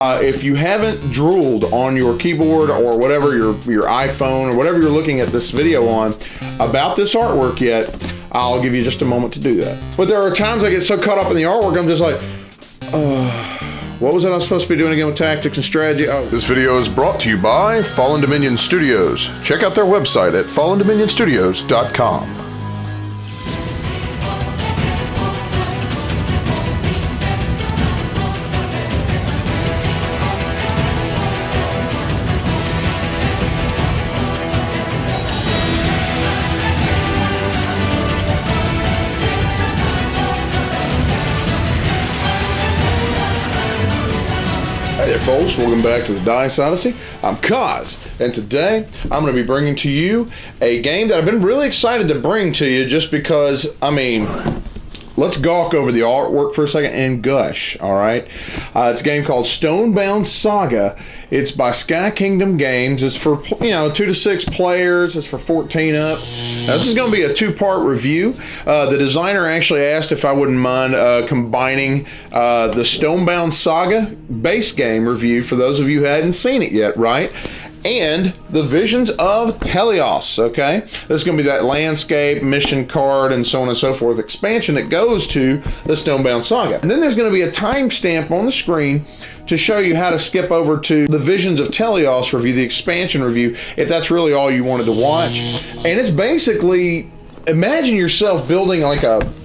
If you haven't drooled on your keyboard or whatever, your iPhone or whatever you're looking at this video on about this artwork yet, I'll give you just a moment to do that. But there are times I get so caught up in the artwork, I'm just like, what was it I was supposed to be doing again with tactics and strategy? Oh. This video is brought to you by Fallen Dominion Studios. Check out their website at fallendominionstudios.com. Hey there folks, welcome back to the Dice Odyssey. I'm Kaz, and today I'm going to be bringing to you a game that I've been really excited to bring to you just because, I mean, let's gawk over the artwork for a second and gush, alright? It's a game called Stonebound Saga. It's by Sky Kingdom Games. It's for, 2 to 6 players. It's for 14 up. Now, this is going to be a 2-part review. The designer actually asked if I wouldn't mind combining the Stonebound Saga base game review for those of you who hadn't seen it yet, right? And the Visions of Telios, okay? This is going to be that landscape, mission card, and so on and so forth expansion that goes to the Stonebound Saga. And then there's going to be a timestamp on the screen to show you how to skip over to the Visions of Telios review, the expansion review, if that's really all you wanted to watch. And it's basically, imagine yourself building like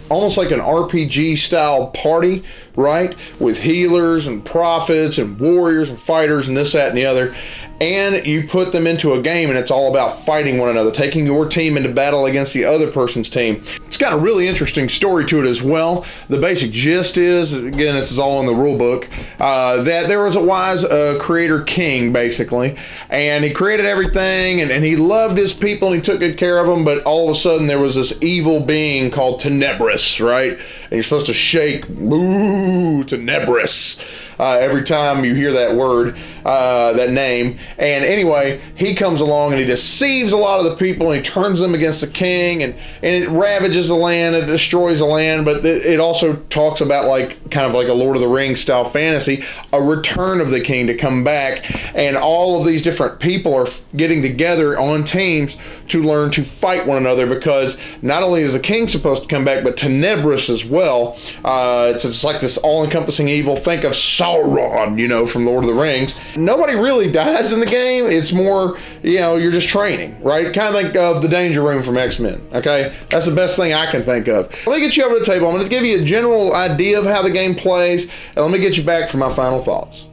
almost like an RPG style party, right? With healers and prophets and warriors and fighters and this, that, and the other. And you put them into a game and it's all about fighting one another, taking your team into battle against the other person's team. It's got a really interesting story to it as well. The basic gist is, again, this is all in the rule book, that there was a wise creator king, basically, and he created everything and he loved his people and he took good care of them, but all of a sudden there was this evil being called Tenebris, right? And you're supposed to shake, ooh, Tenebris, every time you hear that word, that name. And anyway, he comes along and he deceives a lot of the people and he turns them against the king, and it ravages the land, it destroys the land, but it also talks about kind of like a Lord of the Rings style fantasy, a return of the king to come back, and all of these different people are getting together on teams to learn to fight one another, because not only is the king supposed to come back, but Tenebris as well. It's like this all-encompassing evil. Think of Sauron, from Lord of the Rings. Nobody really dies in the game. It's more, you're just training, right? Kind of think of the Danger Room from X-Men, okay? That's the best thing I can think of. Let me get you over to the table. I'm going to give you a general idea of how the game plays, and let me get you back for my final thoughts.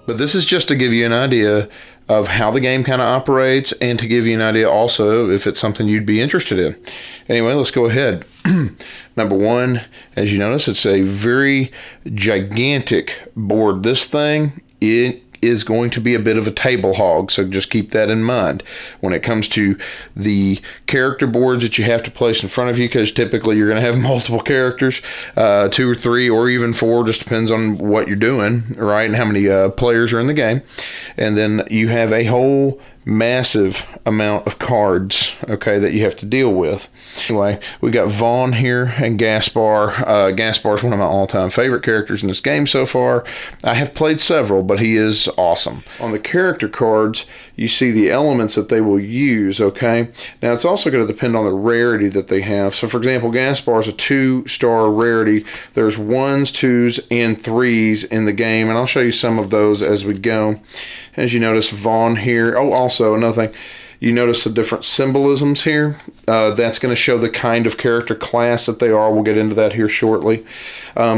But this is just to give you an idea of how the game kind of operates, and to give you an idea also if it's something you'd be interested in. Anyway, let's go ahead. Number one, as you notice, it's a very gigantic board. This thing, it is going to be a bit of a table hog, so just keep that in mind when it comes to the character boards that you have to place in front of you, because typically you're going to have multiple characters, 2 or 3 or even 4, just depends on what you're doing, right, and how many players are in the game. And then you have a whole massive amount of cards, okay, that you have to deal with. Anyway, we got Vaughn here and Gaspar. Gaspar is one of my all-time favorite characters in this game so far. I have played several, but he is awesome. On the character cards, you see the elements that they will use, okay? Now, it's also going to depend on the rarity that they have. So, for example, Gaspar is a 2-star rarity. There's 1s, 2s, and 3s in the game, and I'll show you some of those as we go. As you notice, Vaughn here. Oh, also, another thing. You notice the different symbolisms here. That's going to show the kind of character class that they are. We'll get into that here shortly.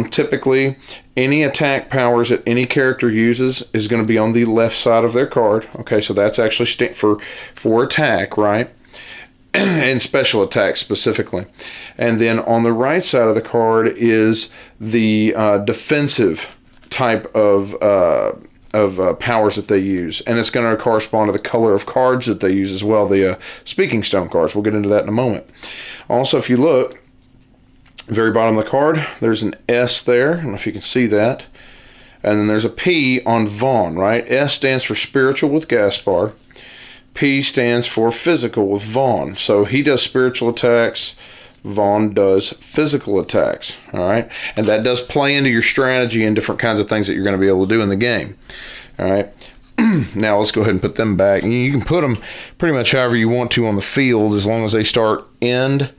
Typically, any attack powers that any character uses is going to be on the left side of their card. Okay, so that's actually for attack, right? And special attacks specifically. And then on the right side of the card is the defensive type of powers that they use, and it's going to correspond to the color of cards that they use as well, the Speaking Stone cards. We'll get into that in a moment. Also, if you look, very bottom of the card, there's an S there. I don't know if you can see that. And then there's a P on Vaughn, right? S stands for spiritual with Gaspar. P stands for physical with Vaughn. So he does spiritual attacks. Vaughn does physical attacks. All right, and that does play into your strategy and different kinds of things that you're going to be able to do in the game. All right. Now let's go ahead and put them back. You can put them pretty much however you want to on the field, as long as they start end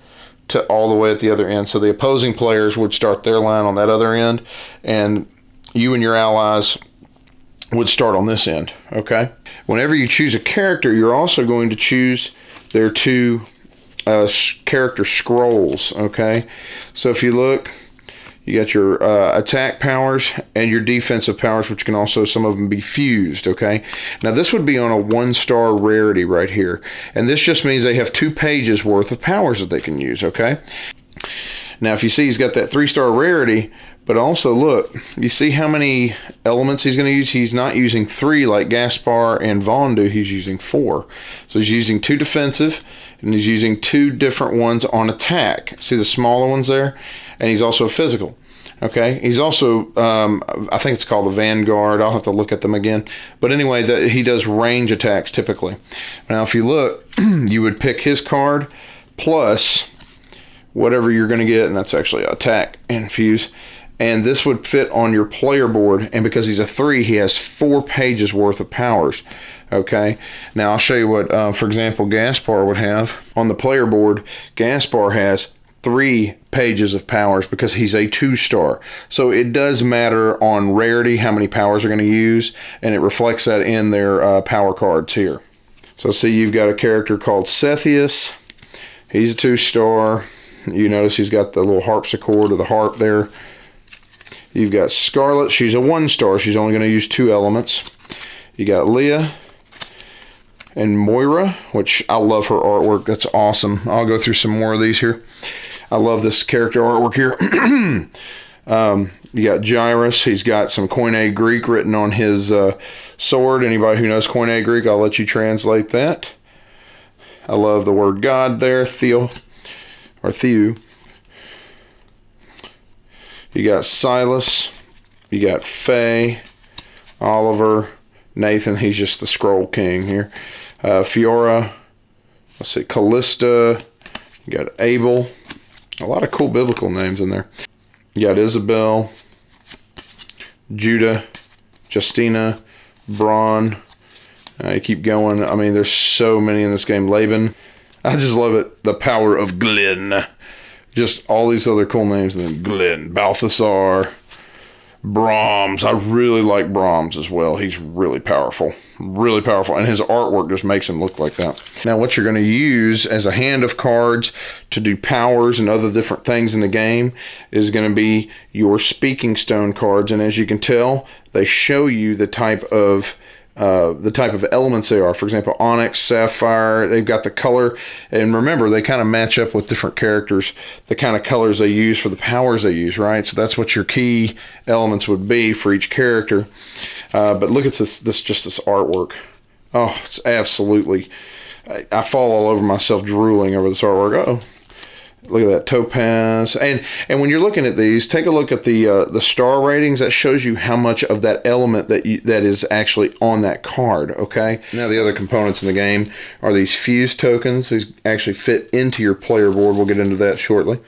to all the way at the other end. So the opposing players would start their line on that other end, and you and your allies would start on this end. Okay. Whenever you choose a character, you're also going to choose their two character scrolls. Okay. So if you look, you got your attack powers and your defensive powers, which can also, some of them, be fused. Okay. Now this would be on a 1-star rarity right here, and this just means they have 2 pages worth of powers that they can use. Okay. Now if you see, he's got that 3-star rarity, but also look, you see how many elements he's going to use? He's not using 3 like Gaspar and Vaughn do. He's using 4. So he's using 2 defensive, and he's using 2 different ones on attack. See the smaller ones there? And he's also physical. Okay. He's also, I think it's called the Vanguard. I'll have to look at them again. But anyway, he does range attacks typically. Now, if you look, you would pick his card plus whatever you're going to get, and that's actually attack and fuse. And this would fit on your player board, and because he's a 3, he has 4 pages worth of powers. Okay, now I'll show you what, for example, Gaspar would have. On the player board, Gaspar has 3 pages of powers because he's a 2-star. So it does matter on rarity how many powers are going to use, and it reflects that in their power cards here. So see, you've got a character called Sethius. He's a 2-star. You notice he's got the little harpsichord or the harp there. You've got Scarlet. She's a 1-star. She's only going to use 2 elements. You got Leah and Moira, which I love her artwork. That's awesome. I'll go through some more of these here. I love this character artwork here. You got Gyrus. He's got some Koine Greek written on his sword. Anybody who knows Koine Greek, I'll let you translate that. I love the word God there, Theo, or Theou. You got Silas, you got Faye, Oliver, Nathan, he's just the scroll king here. Fiora, let's see, Callista, you got Abel, a lot of cool biblical names in there. You got Isabel, Judah, Justina, Braun, you keep going. I mean, there's so many in this game. Laban, I just love it. The power of Glenn. Just all these other cool names, and then Glenn, Balthasar, Brahms. I really like Brahms as well. He's really powerful, and his artwork just makes him look like that. Now, what you're going to use as a hand of cards to do powers and other different things in the game is going to be your speaking stone cards, and as you can tell, they show you the type of elements they are. For example, onyx, sapphire, they've got the color, and remember, they kind of match up with different characters, the kind of colors they use for the powers they use, right? So that's what your key elements would be for each character. But look at this artwork. Oh, it's absolutely, I fall all over myself drooling over this artwork. Oh, look at that topaz. And when you're looking at these, take a look at the star ratings. That shows you how much of that element that is actually on that card. Okay. Now the other components in the game are these fuse tokens. These actually fit into your player board. We'll get into that shortly.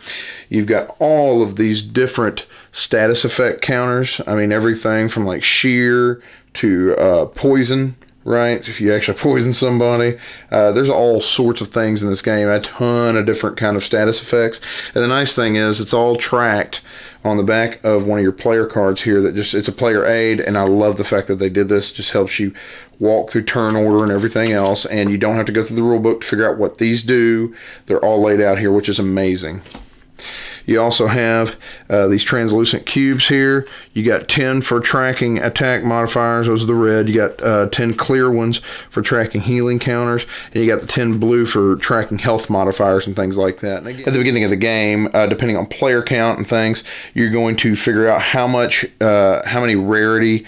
You've got all of these different status effect counters. I mean, everything from like shear to poison. Right, if you actually poison somebody, there's all sorts of things in this game, a ton of different kind of status effects. And the nice thing is it's all tracked on the back of one of your player cards here. It's a player aid, and I love the fact that they did this. It just helps you walk through turn order and everything else, and you don't have to go through the rule book to figure out what these do. They're all laid out here, which is amazing. You also have these translucent cubes here. You got 10 for tracking attack modifiers. Those are the red. You got 10 clear ones for tracking healing counters. And you got the 10 blue for tracking health modifiers and things like that. And again, at the beginning of the game, depending on player count and things, you're going to figure out how many rarity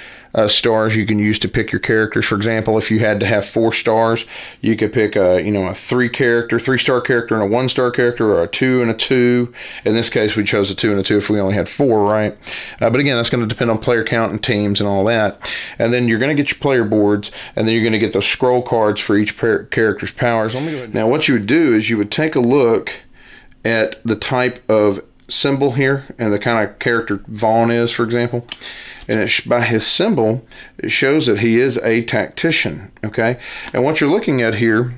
stars you can use to pick your characters. For example, if you had to have 4 stars, you could pick a 3-star character and a 1-star character, or a 2 and a 2. In this case, we chose a 2 and a 2 if we only had 4, right? But again, that's going to depend on player count and teams and all that. And then you're going to get your player boards, and then you're going to get those scroll cards for each character's powers. Now, what you would do is you would take a look at the type of symbol here and the kind of character Vaughn is, for example, and by his symbol, it shows that he is a tactician, okay? And what you're looking at here,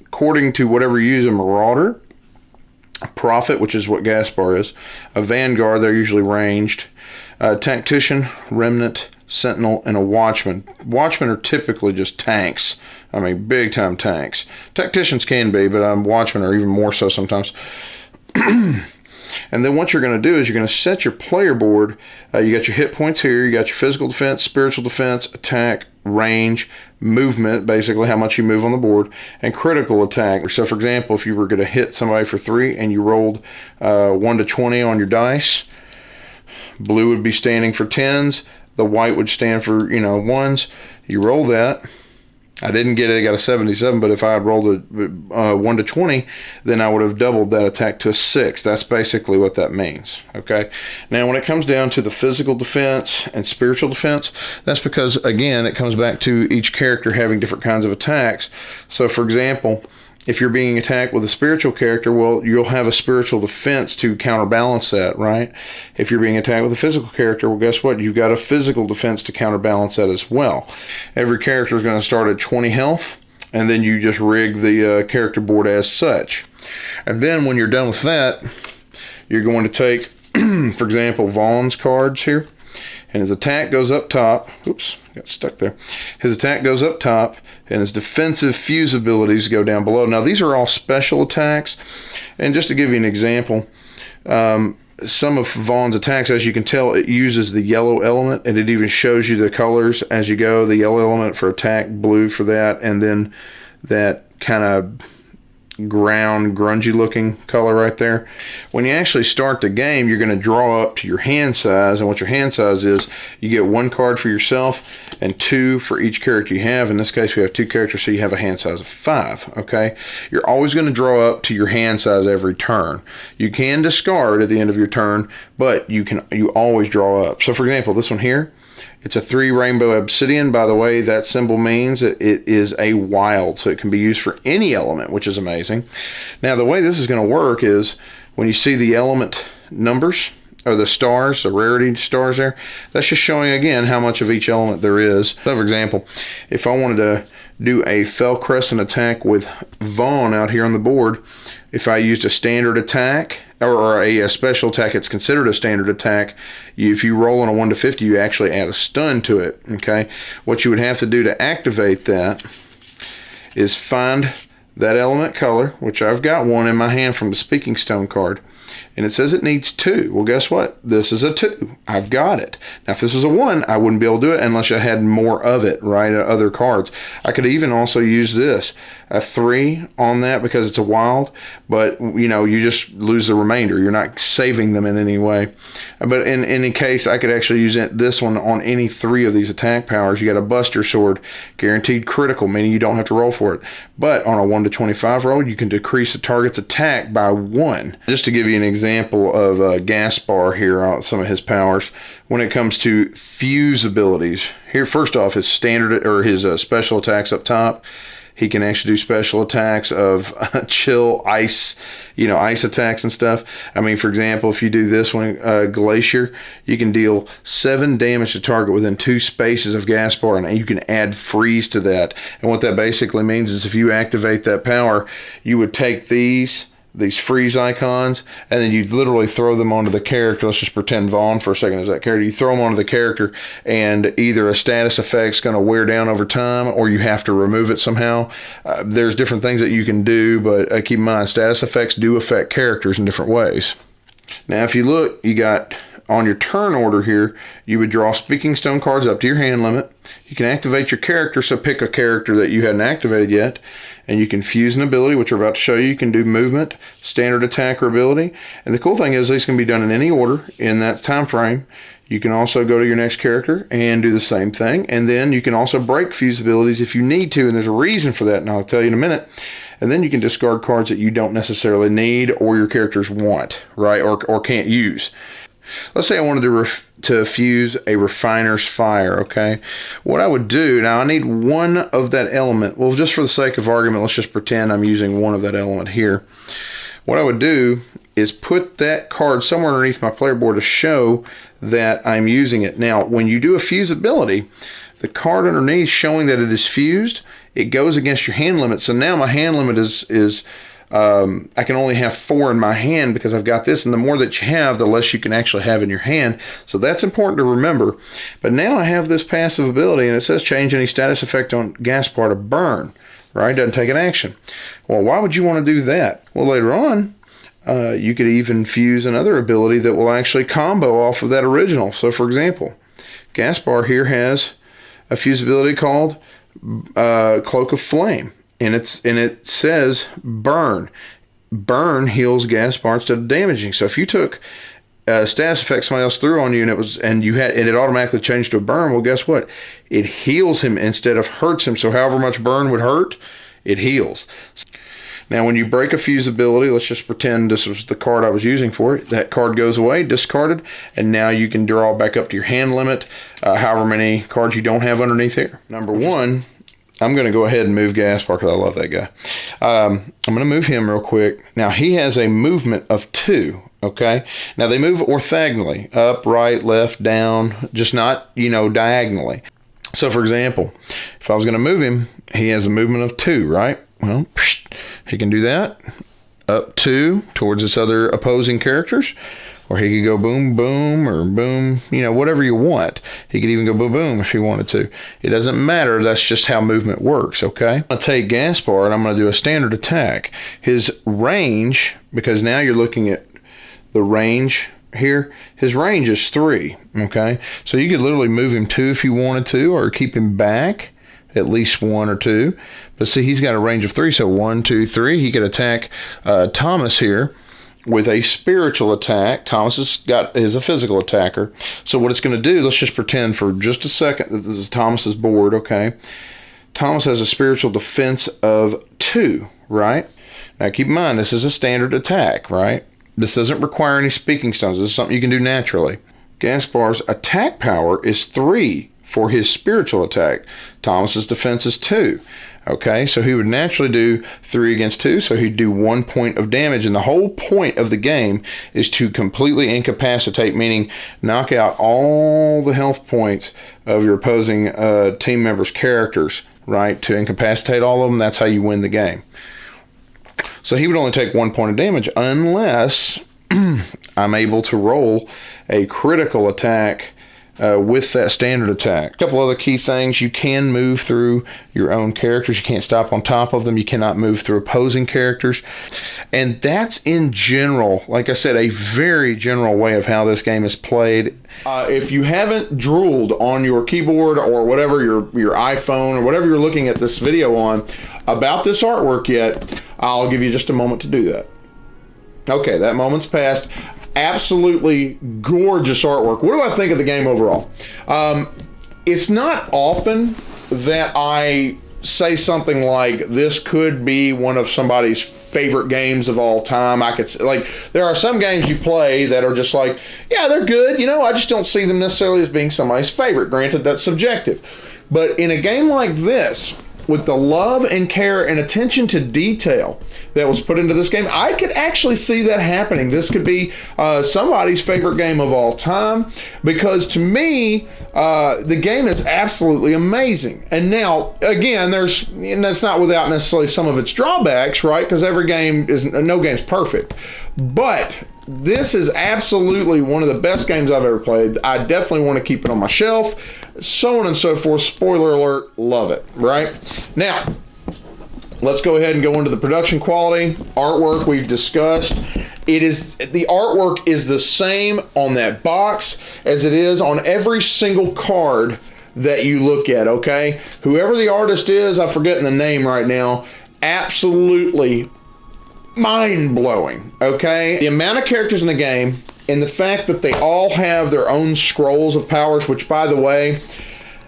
according to whatever you use, a marauder, a prophet, which is what Gaspar is, a vanguard, they're usually ranged, a tactician, remnant, sentinel, and a watchman. Watchmen are typically just tanks. I mean, big time tanks. Tacticians can be, but watchmen are even more so sometimes. And then what you're going to do is you're going to set your player board. You got your hit points here. You got your physical defense, spiritual defense, attack, range, movement, basically how much you move on the board, and critical attack. So, for example, if you were going to hit somebody for 3 and you rolled 1 to 20 on your dice, blue would be standing for 10s. The white would stand for, ones. You roll that. I didn't get it. I got a 77, but if I had rolled a 1 to 20, then I would have doubled that attack to a 6. That's basically what that means, okay? Now, when it comes down to the physical defense and spiritual defense, that's because, again, it comes back to each character having different kinds of attacks. So, for example, if you're being attacked with a spiritual character, well, you'll have a spiritual defense to counterbalance that, right? If you're being attacked with a physical character, well, guess what? You've got a physical defense to counterbalance that as well. Every character is going to start at 20 health, and then you just rig the character board as such. And then when you're done with that, you're going to take, for example, Vaughn's cards here, and his attack goes up top. Oops, got stuck there. His attack goes up top, and his defensive fuse abilities go down below. Now, these are all special attacks, and just to give you an example, some of Vaughn's attacks, as you can tell, it uses the yellow element, and it even shows you the colors as you go. The yellow element for attack, blue for that, and then that kind of ground grungy looking color right there. When you actually start the game, you're going to draw up to your hand size, and what your hand size is, you get 1 card for yourself and 2 for each character you have. In this case, we have 2 characters, so you have a hand size of 5, okay? You're always going to draw up to your hand size every turn. You can discard at the end of your turn, but you always draw up. So, for example, this one here, it's a 3 rainbow obsidian. By the way, that symbol means that it is a wild, so it can be used for any element, which is amazing. Now, the way this is going to work is when you see the element numbers, or the stars, the rarity stars there, that's just showing, again, how much of each element there is. So, for example, if I wanted to do a Fell Crescent attack with Vaughn out here on the board, if I used a standard attack, or a special attack, it's considered a standard attack. If you roll on a 1 to 50, you actually add a stun to it, okay? What you would have to do to activate that is find that element color, which I've got one in my hand from the Speaking Stone card, and it says it needs 2. Well, guess what? This is a 2. I've got it. Now, if this was a 1, I wouldn't be able to do it unless I had more of it, right? Other cards. I could even also use this, a 3 on that because it's a wild, but, you just lose the remainder. You're not saving them in any way. But in any case, I could actually use this one on any 3 of these attack powers. You got a Buster Sword, guaranteed critical, meaning you don't have to roll for it. But on a 1 to 25 roll, you can decrease the target's attack by 1. Just to give you an example of Gaspar here on some of his powers, when it comes to fuse abilities, here first off, his standard or his special attacks up top. He can actually do special attacks of chill, ice, ice attacks and stuff. I mean, for example, if you do this one, Glacier, you can deal 7 damage to target within 2 spaces of Gaspar, and you can add freeze to that. And what that basically means is if you activate that power, you would take these freeze icons, and then you literally throw them onto the character. Let's just pretend Vaughn for a second is that character. You throw them onto the character, and either a status effect's going to wear down over time, or you have to remove it somehow. There's different things that you can do, but keep in mind, status effects do affect characters in different ways. Now, if you look, you got on your turn order here, you would draw Speaking Stone cards up to your hand limit. You can activate your character, so pick a character that you hadn't activated yet, and you can fuse an ability, which we're about to show you. You can do movement, standard attack, or ability. And the cool thing is these can be done in any order in that time frame. You can also go to your next character and do the same thing, and then you can also break fuse abilities if you need to, and there's a reason for that, and I'll tell you in a minute. And then you can discard cards that you don't necessarily need or your characters want, right, or can't use. Let's say I wanted to fuse a Refiner's Fire, okay? What I would do, now I need 1 of that element. Well, just for the sake of argument, let's just pretend I'm using 1 of that element here. what I would do is put that card somewhere underneath my player board to show that I'm using it. Now, when you do a fuse ability, the card underneath showing that it is fused, it goes against your hand limit. So now my hand limit is I can only have 4 in my hand because I've got this, and the more that you have, the less you can actually have in your hand. So that's important to remember. But now I have this passive ability, and it says change any status effect on Gaspar to burn, right? Doesn't take an action. Well, why would you want to do that? Well, later on, you could even fuse another ability that will actually combo off of that original. So for example, Gaspar here has a fuse ability called Cloak of Flame. And it says burn. Burn heals Gaspar instead of damaging. So if you took a status effect somebody else threw on you and it automatically changed to a burn, well, guess what? It heals him instead of hurts him. So however much burn would hurt, it heals. Now, when you break a fuse ability, let's just pretend this was the card I was using for it. That card goes away, discarded, and now you can draw back up to your hand limit, however many cards you don't have underneath here. Number one, I'm going to go ahead and move Gaspar because I love that guy. I'm going to move him real quick. Now, he has a movement of 2, okay? Now, they move orthogonally, up, right, left, down, just not, diagonally. So, for example, if I was going to move him, he has a movement of 2, right? Well, he can do that, up 2 towards his other opposing characters. Or he could go boom, boom, or boom, whatever you want. He could even go boom, boom if he wanted to. It doesn't matter. That's just how movement works, okay? I'll take Gaspar, and I'm going to do a standard attack. His range, because now you're looking at the range here, his range is 3, okay? So you could literally move him 2 if you wanted to, or keep him back at least 1 or 2. But see, he's got a range of 3, so 1, 2, 3. He could attack Thomas here with a spiritual attack. Thomas is a physical attacker. So what it's going to do, let's just pretend for just a second that this is Thomas's board, okay? Thomas has a spiritual defense of 2, right? Now keep in mind, this is a standard attack, right? This doesn't require any speaking stones. This is something you can do naturally. Gaspar's attack power is 3 for his spiritual attack. Thomas's defense is 2. Okay, so he would naturally do 3 against 2, so he'd do 1 point of damage. And the whole point of the game is to completely incapacitate, meaning knock out all the health points of your opposing team members' characters, right? To incapacitate all of them, that's how you win the game. So he would only take 1 point of damage unless I'm able to roll a critical attack with that standard attack. A couple other key things: you can move through your own characters. You can't stop on top of them. You cannot move through opposing characters. And that's in general, like I said, a very general way of how this game is played. If you haven't drooled on your keyboard or whatever, your iPhone or whatever you're looking at this video on about this artwork yet, I'll give you just a moment to do that. Okay, that moment's passed. Absolutely gorgeous artwork. What do I think of the game overall? It's not often that I say something like this could be one of somebody's favorite games of all time. I could say, like, there are some games you play that are just like, yeah, they're good. I just don't see them necessarily as being somebody's favorite. Granted, that's subjective. But in a game like this, with the love and care and attention to detail that was put into this game, I could actually see that happening. This could be somebody's favorite game of all time, because to me, the game is absolutely amazing. And now, again, that's not without necessarily some of its drawbacks, right? Because no game's perfect. But this is absolutely one of the best games I've ever played. I definitely want to keep it on my shelf, so on and so forth. Spoiler alert, love it, right? Now, let's go ahead and go into the production quality. Artwork we've discussed. The artwork is the same on that box as it is on every single card that you look at, okay? Whoever the artist is, I'm forgetting the name right now, absolutely mind-blowing, okay? The amount of characters in the game and the fact that they all have their own scrolls of powers, which, by the way,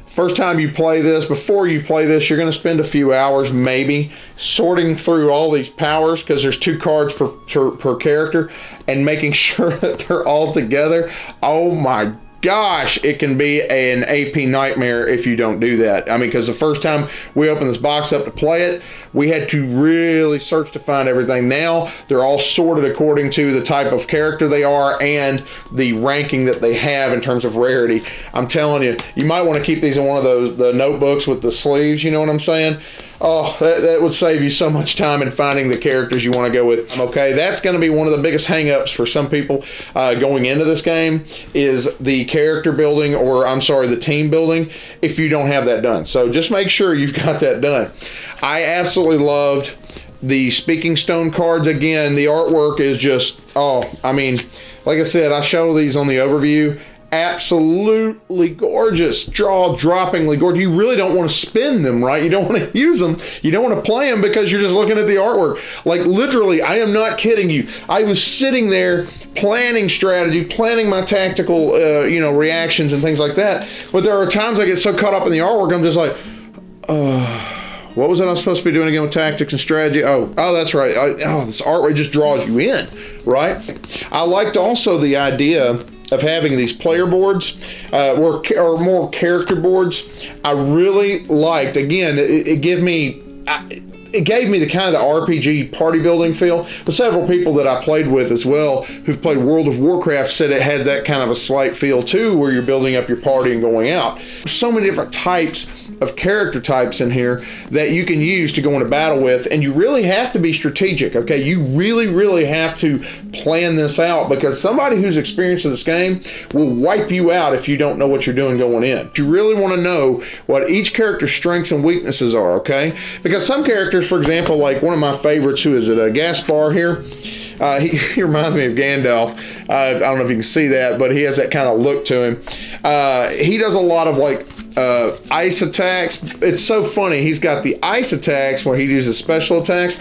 first time you play this, before you play this, you're going to spend a few hours maybe sorting through all these powers, because there's 2 cards per character, and making sure that they're all together. Oh my gosh, it can be an AP nightmare if you don't do that. I mean, because the first time we opened this box up to play it, we had to really search to find everything. Now they're all sorted according to the type of character they are and the ranking that they have in terms of rarity. I'm telling you, you might want to keep these in one of the notebooks with the sleeves, you know what I'm saying? Oh, that would save you so much time in finding the characters you want to go with. Okay, that's going to be one of the biggest hang-ups for some people going into this game is the character building, or I'm sorry, the team building, if you don't have that done. So just make sure you've got that done. I absolutely loved the Speaking Stone cards. Again, the artwork is just, oh, I mean, like I said, I show these on the overview. Absolutely gorgeous, jaw-droppingly gorgeous. You really don't want to spin them, right? You don't want to use them. You don't want to play them because you're just looking at the artwork. Like literally, I am not kidding you. I was sitting there planning strategy, planning my tactical, reactions and things like that. But there are times I get so caught up in the artwork, I'm just like, what was it I'm supposed to be doing again with tactics and strategy? Oh, that's right. This artwork just draws you in, right? I liked also the idea of having these player boards or more character boards. I really liked, again, it gave me the kind of the RPG party building feel, but several people that I played with as well who've played World of Warcraft said it had that kind of a slight feel too, where you're building up your party and going out. There's so many different types of character types in here that you can use to go into battle with, and you really have to be strategic, okay? You really have to plan this out, because somebody who's experienced in this game will wipe you out if you don't know what you're doing going in. You really want to know what each character's strengths and weaknesses are, okay? Because some characters, for example, like one of my favorites, who is it, Gaspar here, he reminds me of Gandalf. I don't know if you can see that, but he has that kind of look to him. He does a lot of like ice attacks. It's so funny. He's got the ice attacks where he uses special attacks,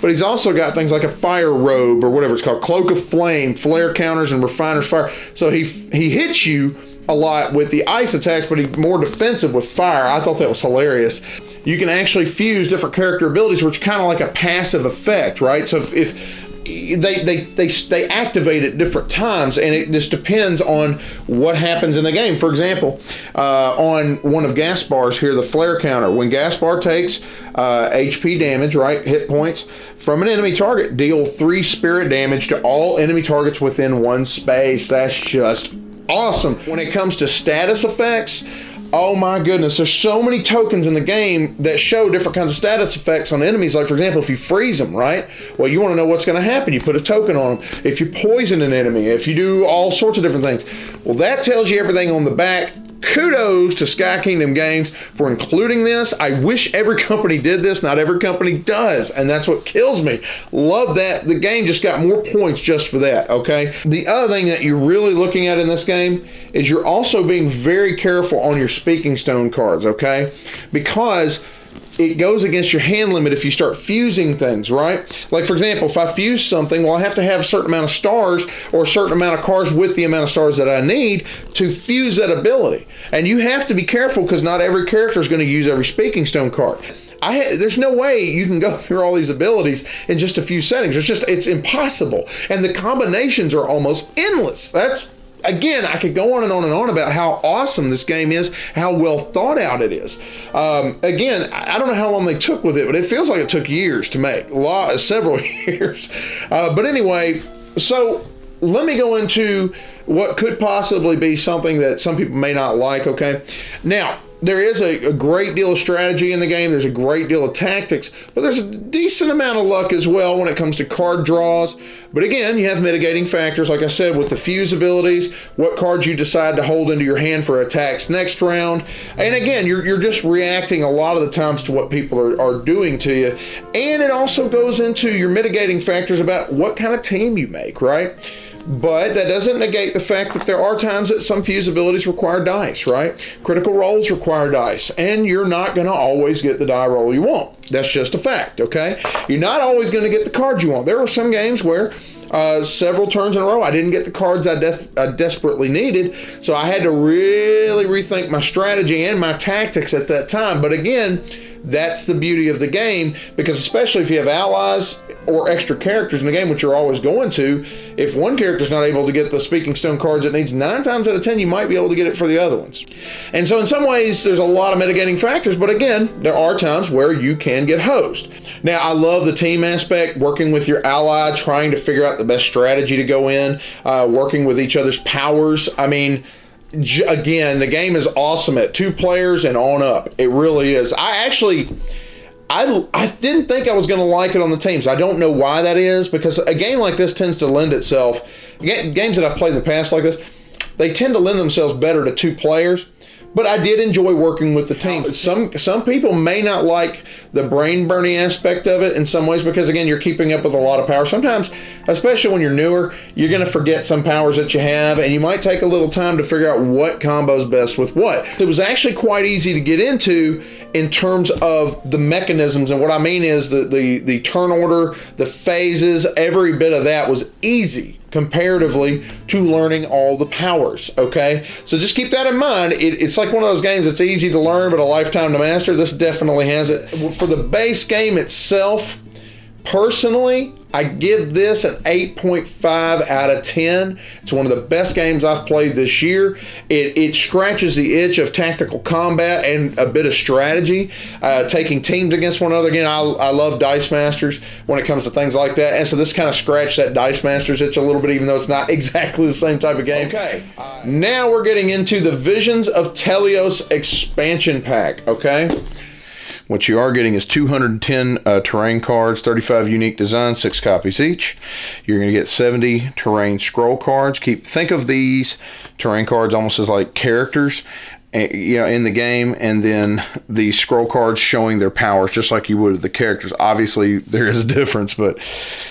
but he's also got things like a fire robe, or whatever it's called, Cloak of Flame, flare counters, and refiner's fire. So he hits you a lot with the ice attacks, but he's more defensive with fire. I thought that was hilarious. You can actually fuse different character abilities, which is kind of like a passive effect, right? So if they activate at different times, and it just depends on what happens in the game. For example, on one of Gaspar's here, the flare counter, when Gaspar takes HP damage, right, hit points from an enemy target, deal 3 spirit damage to all enemy targets within 1 space. That's just awesome. When it comes to status effects, oh my goodness, there's so many tokens in the game that show different kinds of status effects on enemies. Like, for example, if you freeze them, right? Well, you want to know what's going to happen. You put a token on them. If you poison an enemy, if you do all sorts of different things. Well, that tells you everything on the back. Kudos to Sky Kingdom Games for including this. I wish every company did this. Not every company does, and that's what kills me. Love that. The game just got more points just for that, okay? The other thing that you're really looking at in this game is you're also being very careful on your Speaking Stone cards, okay? Because it goes against your hand limit if you start fusing things, right? Like, for example, if I fuse something, well, I have to have a certain amount of stars or a certain amount of cards with the amount of stars that I need to fuse that ability. And you have to be careful, because not every character is going to use every Speaking Stone card. There's no way you can go through all these abilities in just a few settings. It's impossible. And the combinations are almost endless. Again, I could go on and on and on about how awesome this game is, how well thought out it is. Again, I don't know how long they took with it, but it feels like it took years to make, several years. But anyway, so let me go into what could possibly be something that some people may not like, okay? Now, there is a great deal of strategy in the game. There's a great deal of tactics, but there's a decent amount of luck as well when it comes to card draws. But again, you have mitigating factors, like I said, with the fuse abilities, what cards you decide to hold into your hand for attacks next round. And again, you're just reacting a lot of the times to what people are doing to you. And it also goes into your mitigating factors about what kind of team you make, right? But that doesn't negate the fact that there are times that some fuse abilities require dice, right? Critical rolls require dice, and you're not going to always get the die roll you want. That's just a fact, okay? You're not always going to get the cards you want. There are some games where several turns in a row I didn't get the cards I desperately needed, so I had to really rethink my strategy and my tactics at that time. But again, that's the beauty of the game, because especially if you have allies, or extra characters in the game, which you're always going to, if one character's not able to get the Speaking Stone cards it needs, 9 times out of 10 you might be able to get it for the other ones. And so in some ways there's a lot of mitigating factors, but again, there are times where you can get hosed. Now, I love the team aspect, working with your ally, trying to figure out the best strategy to go in, working with each other's powers. I mean, again, the game is awesome at 2 players and on up. It really is. I didn't think I was going to like it on the teams. I don't know why that is, because a game like this tends to lend itself, games that I've played in the past like this, they tend to lend themselves better to 2 players. But I did enjoy working with the team. Some people may not like the brain burning aspect of it in some ways, because again, you're keeping up with a lot of power. Sometimes, especially when you're newer, you're going to forget some powers that you have, and you might take a little time to figure out what combos best with what. It was actually quite easy to get into in terms of the mechanisms, and what I mean is the turn order, the phases, every bit of that was easy comparatively to learning all the powers, okay? So just keep that in mind. It's like one of those games that's easy to learn but a lifetime to master. This definitely has it. For the base game itself, personally, I give this an 8.5 out of 10. It's one of the best games I've played this year. It scratches the itch of tactical combat and a bit of strategy, taking teams against one another. Again, I love Dice Masters when it comes to things like that, and so this kind of scratched that Dice Masters itch a little bit, even though it's not exactly the same type of game. Okay, now we're getting into the Visions of Telios expansion pack, okay? What you are getting is 210 terrain cards, 35 unique designs, 6 copies each. You're going to get 70 terrain scroll cards. Think of these terrain cards almost as like characters, in the game, and then the scroll cards showing their powers, just like you would with the characters. Obviously, there is a difference,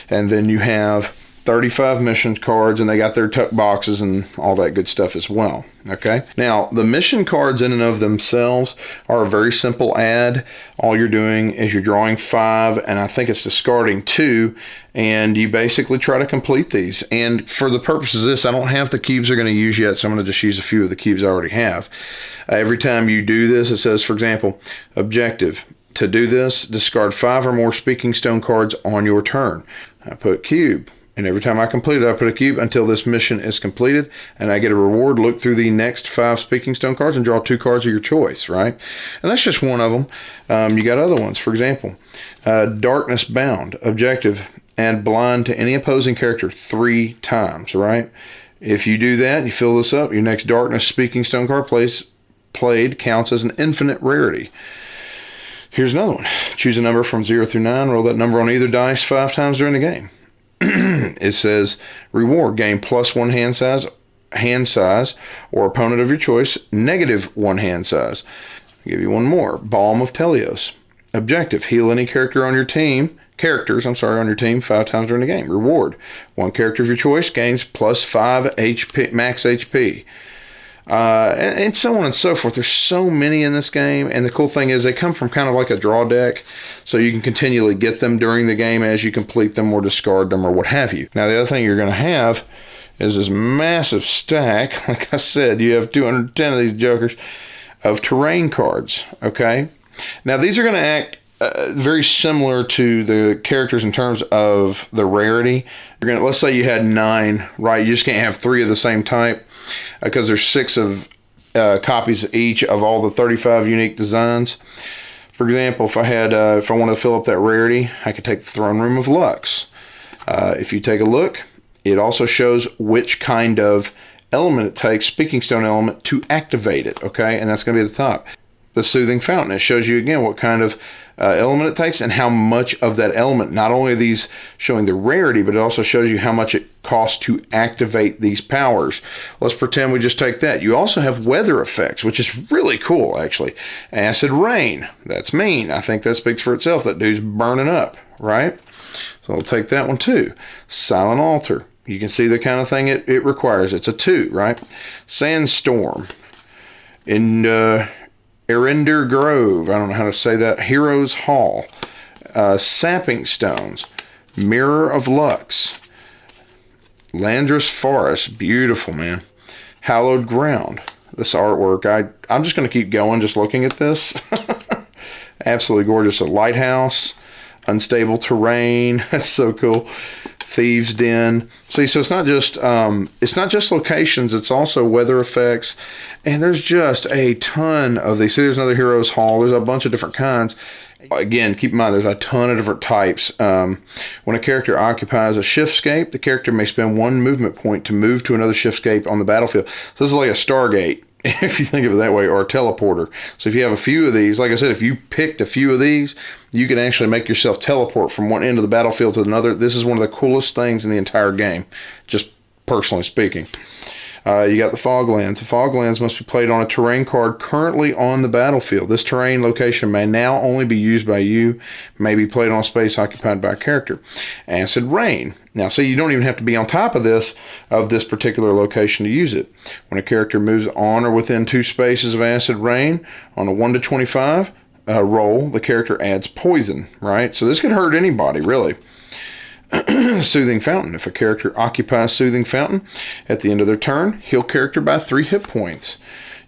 and then you have 35 mission cards, and they got their tuck boxes and all that good stuff as well. Okay, now the mission cards in and of themselves are a very simple add. All you're doing is you're drawing 5, and I think it's discarding 2, and you basically try to complete these. And for the purposes of this, I don't have the cubes they're going to use yet, so I'm going to just use a few of the cubes I already have. Every time you do this, it says, for example, objective. To do this, discard 5 or more Speaking Stone cards on your turn. I put cube. And every time I complete it, I put a cube until this mission is completed, and I get a reward. Look through the next 5 Speaking Stone cards and draw 2 cards of your choice, right? And that's just one of them. You got other ones. For example, Darkness Bound. Objective, add blind to any opposing character 3 times, right? If you do that and you fill this up, your next Darkness Speaking Stone card played counts as an infinite rarity. Here's another one. Choose a number from 0 through 9. Roll that number on either dice 5 times during the game. It says reward, gain +1 hand size, or opponent of your choice, -1 hand size. I'll give you one more. Balm of Telios. Objective, heal any character on your team, characters on your team 5 times during the game. Reward, one character of your choice gains +5 HP, max HP. And so on and so forth. There's so many in this game, and the cool thing is they come from kind of like a draw deck, so you can continually get them during the game as you complete them or discard them or what have you. Now, the other thing you're going to have is this massive stack. Like I said, you have 210 of these jokers of terrain cards, okay? Now, these are going to act very similar to the characters in terms of the rarity. Let's say you had 9, right? You just can't have 3 of the same type, because there's 6 of copies each of all the 35 unique designs. For example, if I wanted to fill up that rarity, I could take the Throne Room of Lux. If you take a look, it also shows which kind of element it takes, Speaking Stone element, to activate it, okay? And that's going to be at the top. The Soothing Fountain, it shows you again what kind of element it takes and how much of that element. Not only are these showing the rarity, but it also shows you how much it costs to activate these powers. Let's pretend we just take that. You also have weather effects, which is really cool, actually. Acid Rain, that's mean. I think that speaks for itself. That dude's burning up, right? So I'll take that one too. Silent Altar, you can see the kind of thing it requires. It's a 2, right? Sandstorm. In Erinder Grove, I don't know how to say that. Heroes Hall. Sapping Stones. Mirror of Lux. Landress Forest. Beautiful, man. Hallowed Ground. This artwork, I'm just going to keep going just looking at this. Absolutely gorgeous. A lighthouse. unstable terrain. That's so cool. Thieves Den. See, so it's not just locations, it's also weather effects, and there's just a ton of these. See, there's another Heroes Hall. There's a bunch of different kinds. Again, keep in mind, there's a ton of different types. When a character occupies a shiftscape, the character may spend 1 movement point to move to another shiftscape on the battlefield. So this is like a Stargate, if you think of it that way, or a teleporter. So if you have a few of these, like I said, if you picked a few of these, you can actually make yourself teleport from one end of the battlefield to another. This is one of the coolest things in the entire game, just personally speaking. You got the Foglands. The Foglands must be played on a terrain card currently on the battlefield. This terrain location may now only be used by you, may be played on a space occupied by a character. Acid Rain. Now, see, you don't even have to be on top of this particular location to use it. When a character moves on or within 2 spaces of Acid Rain on a 1 to 25 roll, the character adds poison, right? So this could hurt anybody, really. Soothing Fountain. If a character occupies Soothing Fountain at the end of their turn, heal character by 3 hit points.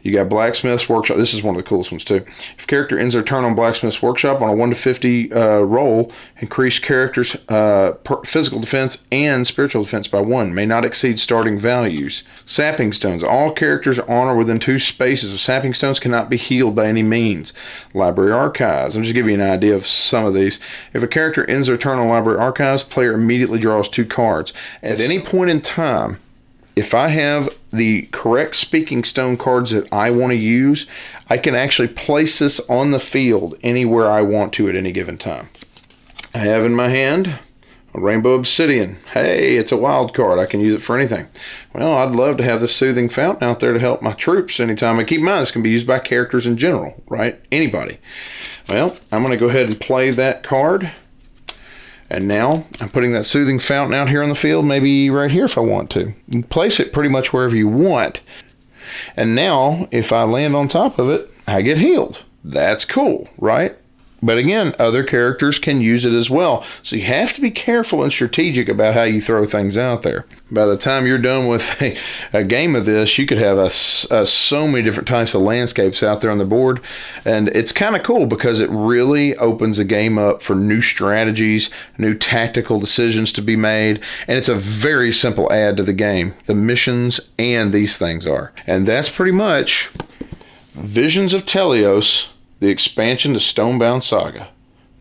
You got Blacksmith's Workshop. This is one of the coolest ones too. If a character ends their turn on Blacksmith's Workshop on a 1 to 50 roll, increase character's physical defense and spiritual defense by 1. May not exceed starting values. Sapping Stones. All characters on or within 2 spaces of Sapping Stones cannot be healed by any means. Library Archives. I'm just giving you an idea of some of these. If a character ends their turn on Library Archives, player immediately draws 2 cards. At any point in time, if I have the correct Speaking Stone cards that I want to use, I can actually place this on the field anywhere I want to at any given time. I have in my hand a Rainbow Obsidian. Hey, it's a wild card. I can use it for anything. Well, I'd love to have the Soothing Fountain out there to help my troops anytime. And keep in mind, this can be used by characters in general, right? Anybody. Well, I'm going to go ahead and play that card. And now I'm putting that Soothing Fountain out here on the field, maybe right here if I want to. You can place it pretty much wherever you want. And now, if I land on top of it, I get healed. That's cool, right? But again, other characters can use it as well. So you have to be careful and strategic about how you throw things out there. By the time you're done with a game of this, you could have so many different types of landscapes out there on the board. And it's kind of cool because it really opens the game up for new strategies, new tactical decisions to be made. And it's a very simple add to the game. The missions and these things are. And that's pretty much Visions of Telios, the expansion to Stonebound Saga.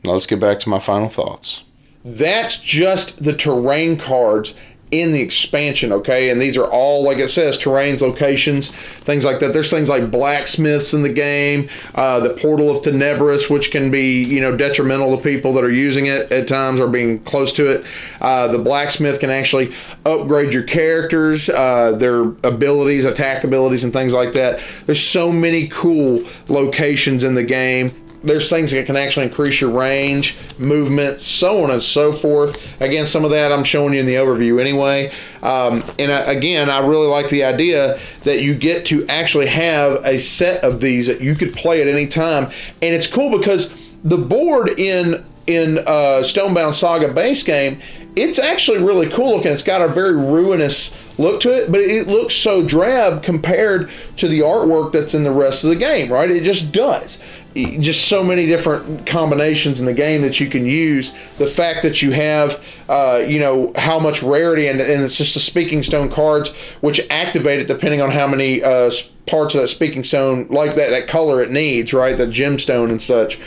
Now let's get back to my final thoughts. That's just the terrain cards in the expansion, okay? And these are all, like it says, terrains, locations, things like that. There's things like blacksmiths in the game, the Portal of Tenebris, which can be, detrimental to people that are using it at times or being close to it. The blacksmith can actually upgrade your characters, their abilities, attack abilities, and things like that. There's so many cool locations in the game. There's things that can actually increase your range, movement, so on and so forth. Again, some of that I'm showing you in the overview anyway. Again, I really like the idea that you get to actually have a set of these that you could play at any time. And it's cool because the board in Stonebound Saga base game, it's actually really cool looking. It's got a very ruinous look to it, but it looks so drab compared to the artwork that's in the rest of the game, right? It just does. Just so many different combinations in the game that you can use. The fact that you have, how much rarity, and it's just the Speaking Stone cards, which activate it depending on how many parts of that Speaking Stone, like that color it needs, right? The gemstone and such.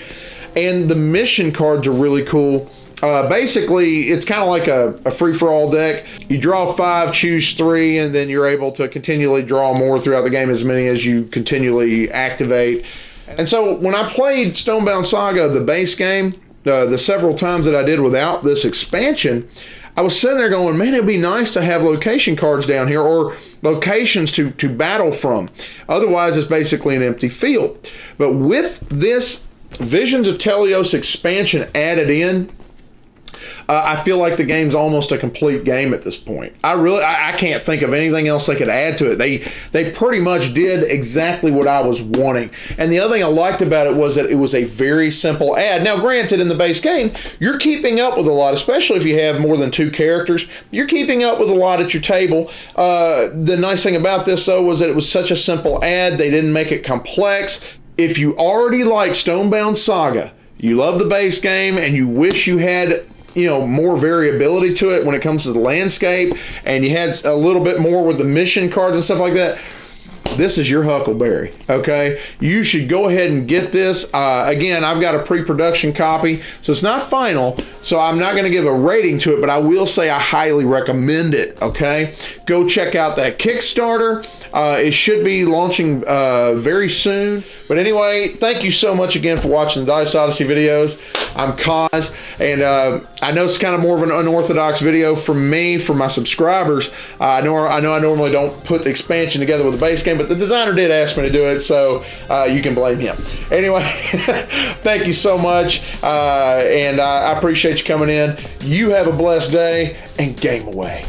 And the mission cards are really cool. Basically, it's kind of like a free-for-all deck. You draw 5, choose 3, and then you're able to continually draw more throughout the game, as many as you continually activate. And so when I played Stonebound Saga, the base game, the several times that I did without this expansion, I was sitting there going, man, it'd be nice to have location cards down here or locations to battle from. Otherwise, it's basically an empty field. But with this Visions of Telios expansion added in, I feel like the game's almost a complete game at this point. I can't think of anything else they could add to it. They pretty much did exactly what I was wanting. And the other thing I liked about it was that it was a very simple add. Now, granted, in the base game, you're keeping up with a lot, especially if you have more than 2 characters. You're keeping up with a lot at your table. The nice thing about this, though, was that it was such a simple add. They didn't make it complex. If you already like Stonebound Saga, you love the base game and you wish you had, you know, more variability to it when it comes to the landscape, and you had a little bit more with the mission cards and stuff like that, this is your Huckleberry, okay? You should go ahead and get this. Again, I've got a pre-production copy, so it's not final, so I'm not going to give a rating to it, but I will say I highly recommend it, okay? Go check out that Kickstarter. It should be launching very soon. But anyway, thank you so much again for watching the Dice Odyssey videos. I'm Kaz, and I know it's kind of more of an unorthodox video for me, for my subscribers. I know I normally don't put the expansion together with the base game, but the designer did ask me to do it, so you can blame him. Anyway, thank you so much, and I appreciate you coming in. You have a blessed day, and game away.